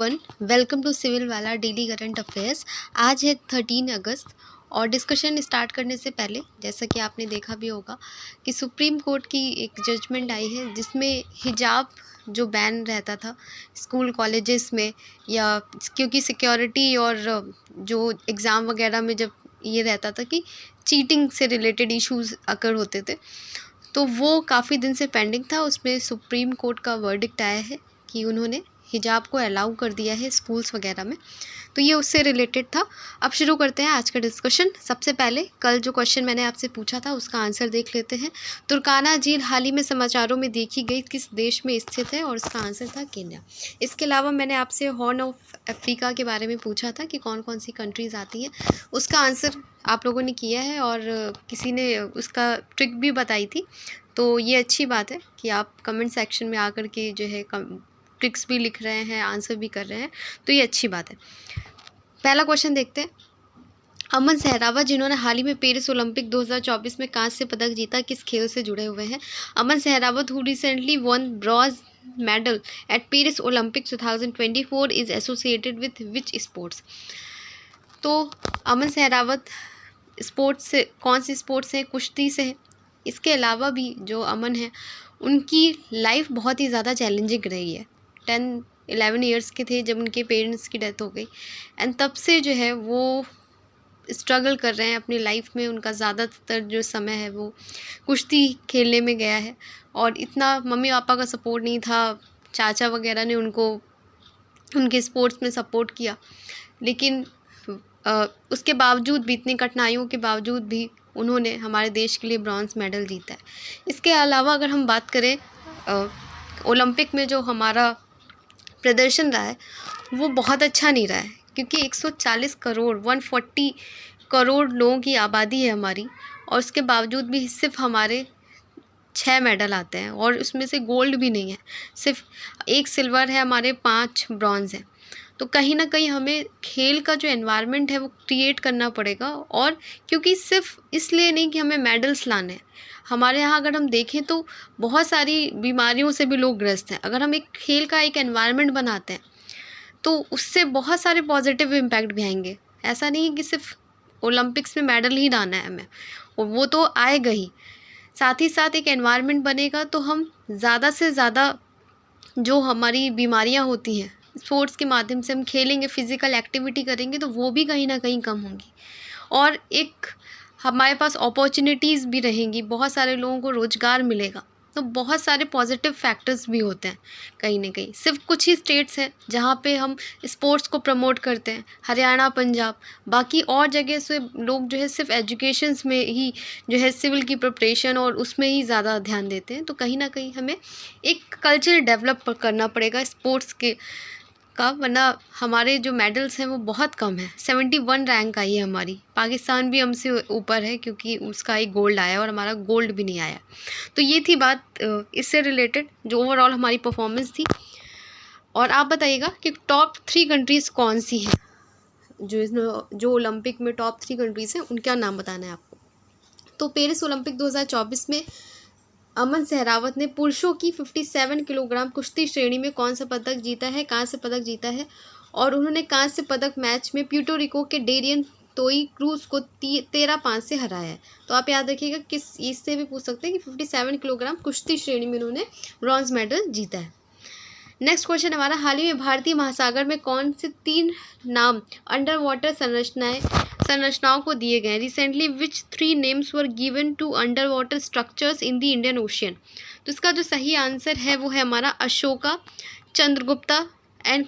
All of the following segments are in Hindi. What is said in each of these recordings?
एवरीवन, वेलकम टू सिविल वाला डेली करंट अफेयर्स। आज है 13 अगस्त और डिस्कशन स्टार्ट करने से पहले जैसा कि आपने देखा भी होगा कि सुप्रीम कोर्ट की एक जजमेंट आई है जिसमें हिजाब जो बैन रहता था स्कूल कॉलेजेस में, या क्योंकि सिक्योरिटी और जो एग्ज़ाम वगैरह में जब ये रहता था कि चीटिंग से रिलेटेड इश्यूज अकर होते थे, तो वो काफ़ी दिन से पेंडिंग था। उसमें सुप्रीम कोर्ट का वर्डिक्ट आया है कि उन्होंने हिजाब को अलाउ कर दिया है स्कूल्स वगैरह में। तो ये उससे रिलेटेड था। अब शुरू करते हैं आज का डिस्कशन। सबसे पहले कल जो क्वेश्चन मैंने आपसे पूछा था उसका आंसर देख लेते हैं। तुर्काना झील हाल ही में समाचारों में देखी गई किस देश में स्थित है, और उसका आंसर था केन्या। इसके अलावा मैंने आपसे हॉर्न ऑफ अफ्रीका के बारे में पूछा था कि कौन कौन सी कंट्रीज़ आती हैं, उसका आंसर आप लोगों ने किया है और किसी ने उसका ट्रिक भी बताई थी। तो ये अच्छी बात है कि आप कमेंट सेक्शन में आकर के जो है ट्रिक्स भी लिख रहे हैं, आंसर भी कर रहे हैं, तो ये अच्छी बात है। पहला क्वेश्चन देखते हैं। अमन सहरावत जिन्होंने हाल ही में पेरिस ओलंपिक 2024 में कांस्य पदक जीता, किस खेल से जुड़े हुए हैं? Aman Sehrawat who recently won bronze medal at Paris Olympic 2024 is associated with which sports? तो अमन सहरावत स्पोर्ट्स से कौन सी स्पोर्ट्स से? कुश्ती से है। इसके अलावा भी जो अमन है उनकी लाइफ बहुत ही ज़्यादा चैलेंजिंग रही है। 10-11 ईयर्स के थे जब उनके पेरेंट्स की डेथ हो गई, एंड तब से जो है वो स्ट्रगल कर रहे हैं अपनी लाइफ में। उनका ज़्यादातर जो समय है वो कुश्ती खेलने में गया है, और इतना मम्मी पापा का सपोर्ट नहीं था। चाचा वगैरह ने उनको उनके स्पोर्ट्स में सपोर्ट किया, लेकिन उसके बावजूद भी, इतनी कठिनाइयों के बावजूद भी उन्होंने हमारे देश के लिए ब्रॉन्ज मेडल जीता है। इसके अलावा अगर हम बात करें ओलंपिक में जो हमारा प्रदर्शन रहा है वो बहुत अच्छा नहीं रहा है, क्योंकि 140 करोड़ 140 करोड़ लोगों की आबादी है हमारी, और उसके बावजूद भी सिर्फ हमारे 6 मेडल आते हैं, और उसमें से गोल्ड भी नहीं है, सिर्फ 1 सिल्वर है, हमारे 5 ब्रॉन्ज हैं। तो कहीं ना कहीं हमें खेल का जो एनवायरनमेंट है वो क्रिएट करना पड़ेगा, और क्योंकि सिर्फ इसलिए नहीं कि हमें मेडल्स लाने हैं। हमारे यहाँ अगर हम देखें तो बहुत सारी बीमारियों से भी लोग ग्रस्त हैं। अगर हम एक खेल का एक एनवायरनमेंट बनाते हैं तो उससे बहुत सारे पॉजिटिव इम्पैक्ट भी आएंगे। ऐसा नहीं है कि सिर्फ ओलंपिक्स में मेडल ही लाना है हमें, और वो तो आएगा ही, साथ ही साथ एक एनवायरनमेंट बनेगा तो हम ज़्यादा से ज़्यादा जो हमारी बीमारियाँ होती हैं, स्पोर्ट्स के माध्यम से हम खेलेंगे, फिज़िकल एक्टिविटी करेंगे, तो वो भी कहीं ना कहीं कम होंगी, और एक हमारे पास अपॉर्चुनिटीज़ भी रहेंगी, बहुत सारे लोगों को रोज़गार मिलेगा। तो बहुत सारे पॉजिटिव फैक्टर्स भी होते हैं कहीं ना कहीं। सिर्फ कुछ ही स्टेट्स हैं जहाँ पे हम स्पोर्ट्स को प्रमोट करते हैं, हरियाणा, पंजाब। बाकी और जगह से लोग जो है सिर्फ एजुकेशंस में ही जो है सिविल की प्रिपरेशन और उसमें ही ज़्यादा ध्यान देते हैं। तो कहीं ना कहीं हमें एक कल्चर डेवलप करना पड़ेगा स्पोर्ट्स के का, वरना हमारे जो मेडल्स हैं वो बहुत कम है। 71 रैंक आई है हमारी। पाकिस्तान भी हमसे ऊपर है क्योंकि उसका एक गोल्ड आया और हमारा गोल्ड भी नहीं आया। तो ये थी बात इससे रिलेटेड जो ओवरऑल हमारी परफॉर्मेंस थी। और आप बताइएगा कि टॉप 3 कंट्रीज़ कौन सी हैं, जो ओलंपिक में टॉप 3 कंट्रीज़ हैं उनका नाम बताना है आपको। तो पेरिस ओलंपिक 2024 में अमन सहरावत ने पुरुषों की 57 किलोग्राम कुश्ती श्रेणी में कौन सा पदक जीता है? कांस्य पदक जीता है, और उन्होंने कांस्य पदक मैच में प्यूर्टोरिको के डेरियन तोई क्रूज को 13-5 से हराया है। तो आप याद रखिएगा, किस इससे भी पूछ सकते हैं कि 57 किलोग्राम कुश्ती श्रेणी में उन्होंने ब्रॉन्ज मेडल जीता है। नेक्स्ट क्वेश्चन हमारा, हाल ही में भारतीय महासागर में कौन से 3 नाम अंडर वाटर संरचनाओं को दिए गए? Recently which 3 names were given to under water structures in the Indian ocean? तो इसका जो सही आंसर है वो है हमारा अशोका, चंद्रगुप्ता एंड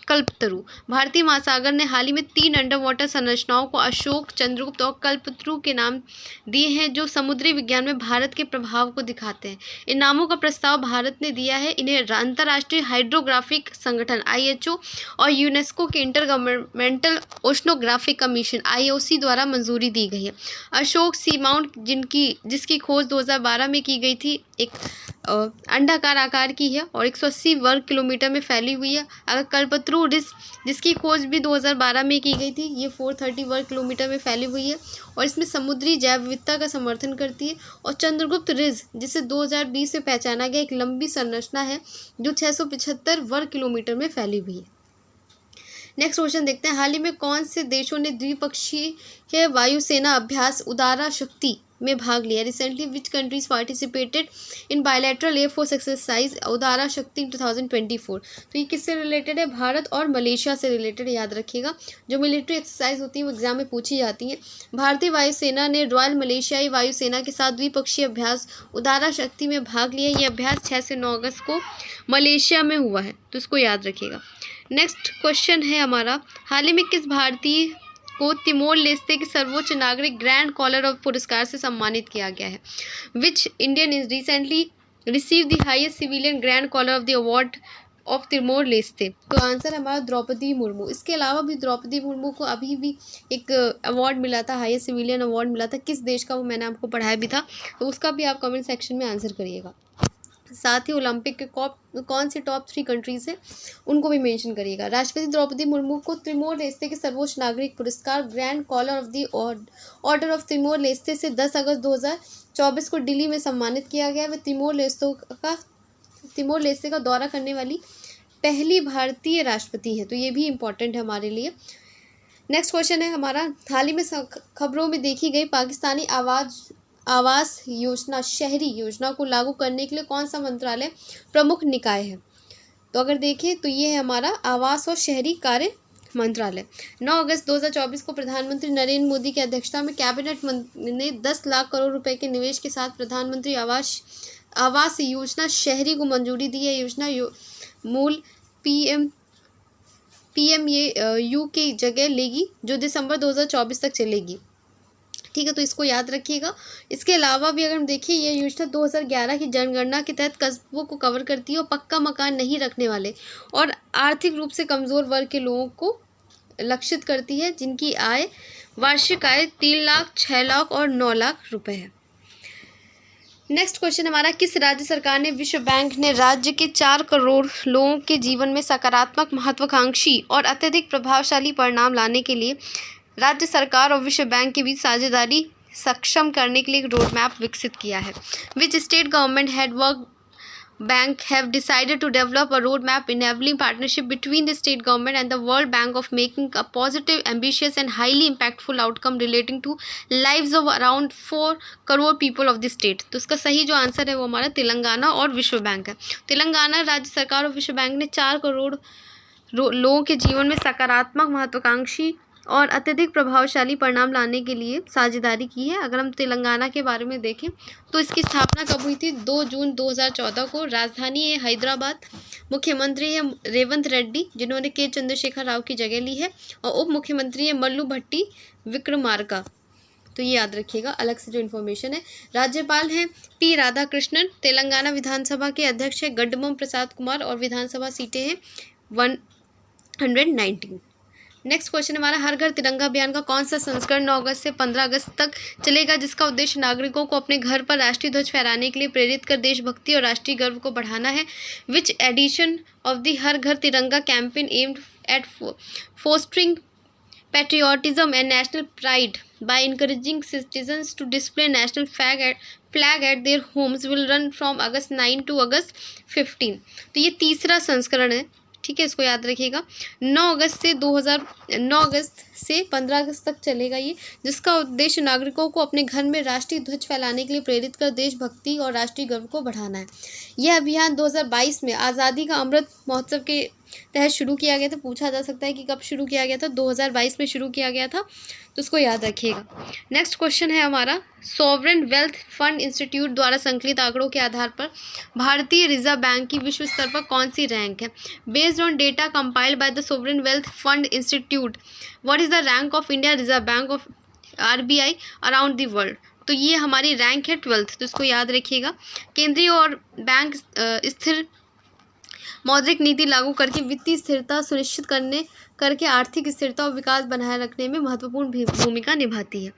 कल्पतरु। भारतीय महासागर ने हाल ही में 3 अंडर वाटर संरचनाओं को अशोक, चंद्रगुप्त और कल्पतरु के नाम दिए हैं, जो समुद्री विज्ञान में भारत के प्रभाव को दिखाते हैं। इन नामों का प्रस्ताव भारत ने दिया है। इन्हें अंतर्राष्ट्रीय हाइड्रोग्राफिक संगठन IHO और यूनेस्को के inter governmental oceanographic commission IOC द्वारा मंजूरी दी गई है। अशोक सी माउंट जिसकी खोज 2012 में की गई थी, एक अंडाकार आकार की है और 180 वर्ग किलोमीटर में फैली हुई है। अगर कल्पतरु रिज जिसकी खोज भी 2012 में की गई थी, ये 430 वर्ग किलोमीटर में फैली हुई है और इसमें समुद्री जैव विविधता का समर्थन करती है। और चंद्रगुप्त रिज जिसे 2020 में पहचाना गया, एक लंबी संरचना है जो 675 वर्ग किलोमीटर में फैली हुई है। नेक्स्ट क्वेश्चन देखते हैं, हाल ही में कौन से देशों ने द्विपक्षीय वायुसेना अभ्यास उदारा शक्ति में भाग लिया? Recently which countries participated in bilateral air force exercise Udara Shakti 2024? तो ये किससे रिलेटेड है? भारत और मलेशिया से रिलेटेड, याद रखिएगा। जो मिलिट्री एक्सरसाइज होती है वो एग्जाम में पूछी जाती हैं। भारतीय वायुसेना ने रॉयल मलेशियाई वायुसेना के साथ द्विपक्षीय अभ्यास उदारा शक्ति में भाग लिया। ये अभ्यास 6 से 9 अगस्त को मलेशिया में हुआ है, तो इसको याद रखिएगा। नेक्स्ट क्वेश्चन है हमारा, हाल ही में किस भारतीय को तिमोर लेस्ते के सर्वोच्च नागरिक ग्रैंड कॉलर ऑफ पुरस्कार से सम्मानित किया गया है? Which Indian is recently receive the highest civilian grand collar of the award of Timor Leste? तो आंसर हमारा द्रौपदी मुर्मू। इसके अलावा भी द्रौपदी मुर्मू को अभी भी एक अवार्ड मिला था, हाईएस्ट सिविलियन अवार्ड मिला था। किस देश का वो मैंने आपको पढ़ाया भी था, तो उसका भी आप कमेंट सेक्शन में आंसर करिएगा। साथ ही ओलंपिक के कौन सी टॉप 3 कंट्रीज है उनको भी मेंशन करिएगा। राष्ट्रपति द्रौपदी मुर्मू को तिमोर लेस्ते के सर्वोच्च नागरिक पुरस्कार grand collar of the order of Timor Leste से 10 अगस्त 2024 को दिल्ली में सम्मानित किया गया। वे तिमोर लेस्ते का दौरा करने वाली पहली भारतीय राष्ट्रपति है, तो ये भी इम्पॉर्टेंट है हमारे लिए। नेक्स्ट क्वेश्चन है हमारा, हाल ही में खबरों में देखी गई पाकिस्तानी आवास योजना शहरी योजना को लागू करने के लिए कौन सा मंत्रालय प्रमुख निकाय है? तो अगर देखें तो ये है हमारा आवास और शहरी कार्य मंत्रालय। 9 अगस्त 2024 को प्रधानमंत्री नरेंद्र मोदी की अध्यक्षता में कैबिनेट ने 10 लाख करोड़ रुपए के निवेश के साथ प्रधानमंत्री आवास योजना शहरी को मंजूरी दी है। योजना मूल PMAU की जगह लेगी, जो दिसंबर 2024 तक चलेगी। ठीक है, तो इसको याद रखिएगा। इसके अलावा भी अगर हम देखिए, ये योजना 2011 की जनगणना के तहत कस्बों को कवर करती है और पक्का मकान नहीं रखने वाले और आर्थिक रूप से कमज़ोर वर्ग के लोगों को लक्षित करती है, जिनकी वार्षिक आय 3 लाख, 6 लाख और 9 लाख रुपए है। नेक्स्ट क्वेश्चन हमारा, किस राज्य सरकार ने विश्व बैंक ने राज्य के 4 करोड़ लोगों के जीवन में सकारात्मक, महत्वाकांक्षी और अत्यधिक प्रभावशाली परिणाम लाने के लिए राज्य सरकार और विश्व बैंक के बीच साझेदारी सक्षम करने के लिए एक रोड मैप विकसित किया है? Which state government head work bank have decided to develop a roadmap enabling partnership between the state government and the World Bank of making a positive, ambitious and highly impactful outcome relating to lives of around 4 crore people of the state? तो इसका सही जो आंसर है वो हमारा तेलंगाना और विश्व बैंक है। तेलंगाना राज्य सरकार और विश्व बैंक ने 4 करोड़ लोगों के जीवन में सकारात्मक, महत्वाकांक्षी और अत्यधिक प्रभावशाली परिणाम लाने के लिए साझेदारी की है। अगर हम तेलंगाना के बारे में देखें तो इसकी स्थापना कब हुई थी? 2 जून 2014 को। राजधानी है हैदराबाद। मुख्यमंत्री है रेवंत रेड्डी, जिन्होंने के चंद्रशेखर राव की जगह ली है, और उप मुख्यमंत्री है मल्लू भट्टी विक्रमार्का। तो ये याद रखिएगा, अलग से जो इन्फॉर्मेशन है। राज्यपाल हैं पी राधाकृष्णन। तेलंगाना विधानसभा के अध्यक्ष है गड्डमम प्रसाद कुमार और विधानसभा सीटें हैं 119। नेक्स्ट क्वेश्चन हमारा, हर घर तिरंगा अभियान का कौन सा संस्करण 9 अगस्त से 15 अगस्त तक चलेगा, जिसका उद्देश्य नागरिकों को अपने घर पर राष्ट्रीय ध्वज फहराने के लिए प्रेरित कर देशभक्ति और राष्ट्रीय गर्व को बढ़ाना है? विच एडिशन ऑफ द हर घर तिरंगा campaign aimed at fostering patriotism and national pride by encouraging citizens to display national flag at their homes will run from August 9 to August 15। तो ये तीसरा संस्करण है, ठीक है, इसको याद रखिएगा। 9 अगस्त से 15 अगस्त तक चलेगा ये, जिसका उद्देश्य नागरिकों को अपने घर में राष्ट्रीय ध्वज फहराने के लिए प्रेरित कर देशभक्ति और राष्ट्रीय गर्व को बढ़ाना है। यह अभियान 2022 में आज़ादी का अमृत महोत्सव के तहत शुरू किया गया था। पूछा जा सकता है कि कब शुरू किया गया था? 2022 में शुरू किया गया था, तो उसको याद रखिएगा। नेक्स्ट क्वेश्चन है हमारा, सॉवरेन वेल्थ फंड इंस्टीट्यूट द्वारा संकलित आंकड़ों के आधार पर भारतीय रिजर्व बैंक की विश्व स्तर पर कौन सी रैंक है? Based on data compiled by the sovereign wealth fund institute, what is the rank of India reserve bank of RBI around the world? तो ये हमारी रैंक है 12th, तो इसको याद रखिएगा। केंद्रीय और बैंक स्थिर मौद्रिक नीति लागू करके वित्तीय स्थिरता सुनिश्चित करके आर्थिक स्थिरता और विकास बनाए रखने में महत्वपूर्ण भूमिका निभाती है।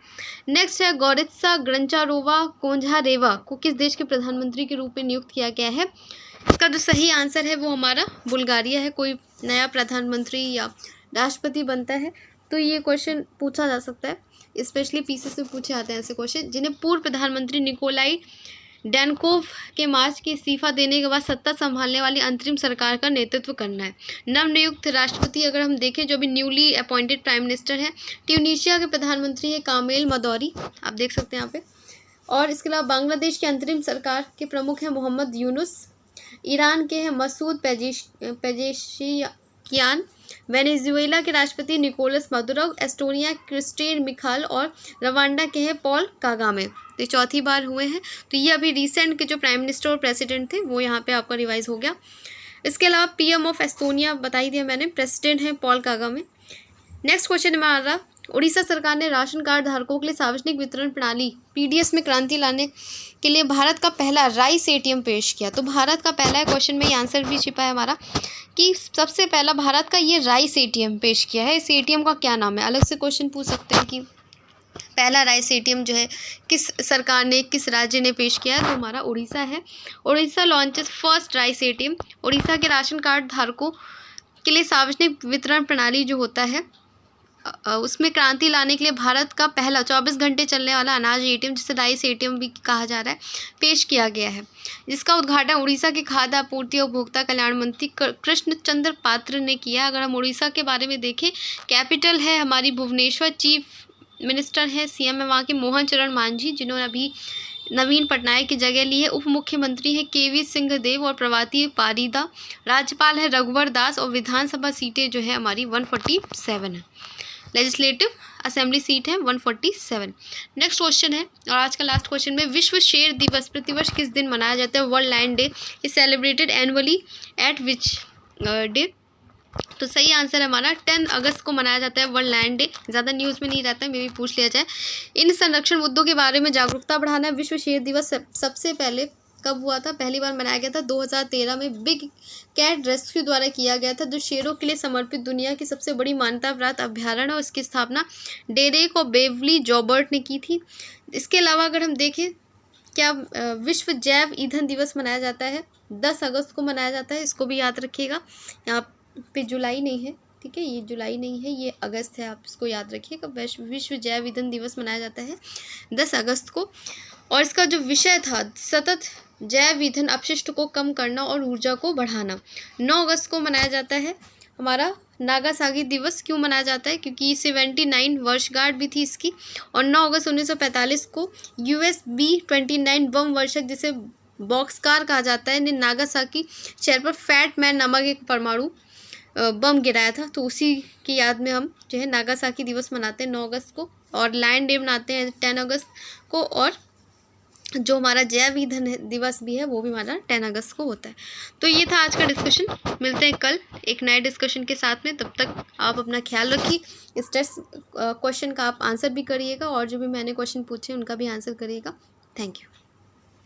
नेक्स्ट है, गोरित्सा ग्रंचारोवा कोंझारेवा को किस देश के प्रधानमंत्री के रूप में नियुक्त किया गया है? इसका जो सही आंसर है वो हमारा बुल्गारिया है। कोई नया प्रधानमंत्री या राष्ट्रपति बनता है तो ये क्वेश्चन पूछा जा सकता है, स्पेशली पीसीएस में पूछे जाते हैं ऐसे क्वेश्चन, जिन्हें पूर्व प्रधानमंत्री निकोलाई डेनकोव के मार्च के इस्तीफा देने के बाद सत्ता संभालने वाली अंतरिम सरकार का नेतृत्व करना है। नवनियुक्त राष्ट्रपति अगर हम देखें, जो भी न्यूली अपॉइंटेड प्राइम मिनिस्टर हैं, ट्यूनीशिया के प्रधानमंत्री हैं कामेल मदौरी, आप देख सकते हैं यहाँ पे। और इसके अलावा बांग्लादेश की अंतरिम सरकार के प्रमुख हैं मोहम्मद यूनुस, ईरान के हैं मसूद पेजेशिकियान, वेनेजुएला के राष्ट्रपति निकोलस मादुरो, एस्टोनिया क्रिस्टिन मिखाल और रवांडा के हैं पॉल कागामे। तो ये चौथी बार हुए हैं। तो ये अभी रिसेंट के जो प्राइम मिनिस्टर और प्रेसिडेंट थे वो यहाँ पे आपका रिवाइज हो गया। इसके अलावा पीएम ऑफ एस्टोनिया बताई दिया मैंने, प्रेसिडेंट हैं पॉल कागामे। नेक्स्ट क्वेश्चन हमारा, उड़ीसा सरकार ने राशन कार्ड धारकों के लिए सार्वजनिक वितरण प्रणाली पीडीएस में क्रांति लाने के लिए भारत का पहला राइस एटीएम पेश किया। तो भारत का पहला क्वेश्चन में ये आंसर भी छिपा है हमारा कि सबसे पहला भारत का ये राइस एटीएम पेश किया है। इस एटीएम का क्या नाम है? अलग से क्वेश्चन पूछ सकते हैं कि पहला राइस एटीएम जो है किस सरकार ने, किस राज्य ने पेश किया है? तो हमारा उड़ीसा है। Orissa launches first rice ATM. Orissa के राशन कार्ड धारकों के लिए सार्वजनिक वितरण प्रणाली जो होता है उसमें क्रांति लाने के लिए भारत का पहला 24 घंटे चलने वाला अनाज एटीएम, जिसे राइस एटीएम भी कहा जा रहा है, पेश किया गया है, जिसका उद्घाटन उड़ीसा के खाद्य आपूर्ति और उपभोक्ता कल्याण मंत्री कृष्ण चंद्र पात्र ने किया। अगर हम उड़ीसा के बारे में देखें, कैपिटल है हमारी भुवनेश्वर, चीफ मिनिस्टर है सीएम है वहाँ के मोहन चरण मांझी, जिन्होंने अभी नवीन पटनायक की जगह ली है। उप मुख्यमंत्री है केवी सिंहदेव और प्रभाती पारीदा। राज्यपाल है रघुवर दास और विधानसभा सीटें जो है हमारी 147 है। लेजिस्लेटिव असेंबली सीट है 147। नेक्स्ट क्वेश्चन है और आज का लास्ट क्वेश्चन में, विश्व शेर दिवस प्रतिवर्ष किस दिन मनाया जाता है? World lion day is celebrated annually at which day? तो सही आंसर है हमारा 10 अगस्त को मनाया जाता है वर्ल्ड लायन डे। ज़्यादा न्यूज़ में नहीं रहता है, मे भी पूछ लिया जाए। इन संरक्षण मुद्दों के बारे में जागरूकता बढ़ाना है। विश्व शेर दिवस सबसे पहले कब हुआ था? पहली बार मनाया गया था 2013 में बिग कैट रेस्क्यू द्वारा किया गया था, जो शेरों के लिए समर्पित दुनिया की सबसे बड़ी मान्यता प्राप्त अभ्यारण्य है। उसकी स्थापना डेरेक और बेवली जॉबर्ट ने की थी। इसके अलावा अगर हम देखें, क्या विश्व जैव ईंधन दिवस मनाया जाता है 10 अगस्त को मनाया जाता है। इसको भी याद रखिएगा, यहाँ पे जुलाई नहीं है, ठीक है, ये जुलाई नहीं है, ये अगस्त है, आप इसको याद रखिएगा। विश्व जैव ईंधन दिवस मनाया जाता है 10 अगस्त को। और इसका जो विषय था, सतत जैव ईंधन अपशिष्ट को कम करना और ऊर्जा को बढ़ाना। 9 अगस्त को मनाया जाता है हमारा नागासाकी दिवस। क्यों मनाया जाता है? क्योंकि 79 वर्षगांठ भी थी इसकी। और 9 अगस्त 1945 को USB-29 बम वर्षक, जिसे बॉक्सकार कहा जाता है, ने नागासाकी शहर पर फैट मैन नामक एक परमाणु बम गिराया था। तो उसी की याद में हम जो है नागासाकी दिवस मनाते हैं 9 अगस्त को। और लायन डे मनाते हैं 10 अगस्त को। और जो हमारा जैव ईंधन दिवस भी है वो भी हमारा 10 अगस्त को होता है। तो ये था आज का डिस्कशन। मिलते हैं कल एक नए डिस्कशन के साथ में। तब तक आप अपना ख्याल रखिए। इस टेस्ट क्वेश्चन का आप आंसर भी करिएगा और जो भी मैंने क्वेश्चन पूछे उनका भी आंसर करिएगा। Thank you.